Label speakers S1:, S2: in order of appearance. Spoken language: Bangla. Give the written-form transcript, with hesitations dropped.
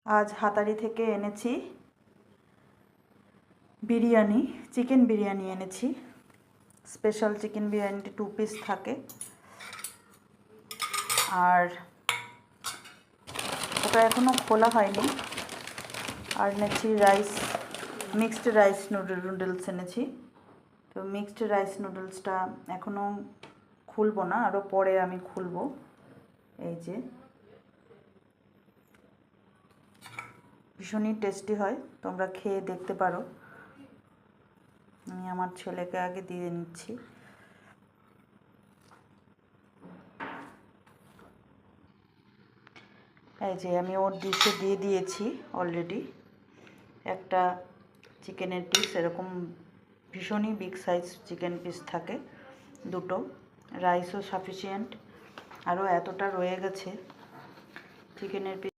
S1: আজ হাতারি থেকে এনেছি বিরিয়ানি, চিকেন বিরিয়ানি এনেছি। স্পেশাল চিকেন বিরিয়ানিতে 2 পিস থাকে। আর ওটা এখনও খোলা হয়নি। আর এনেছি রাইস, মিক্সড রাইস নুডলস এনেছি। তো মিক্সড রাইস নুডলসটা এখনও খুলবো না, আরও পরে আমি খুলবো। এই যে ভীষণই টেস্টি হয়, তোমরা খেয়ে দেখতে পারো। আমি আমার ছেলেকে আগে দিয়ে নিচ্ছি। এই যে আমি ওর ডিশে দিয়ে দিয়েছি অলরেডি একটা চিকেনের পিস। এরকম ভীষণই বিগ সাইজ চিকেন পিস থাকে দুটো। রাইসও সাফিসিয়েন্ট, আরও এতটা রয়ে গেছে চিকেনের পিস।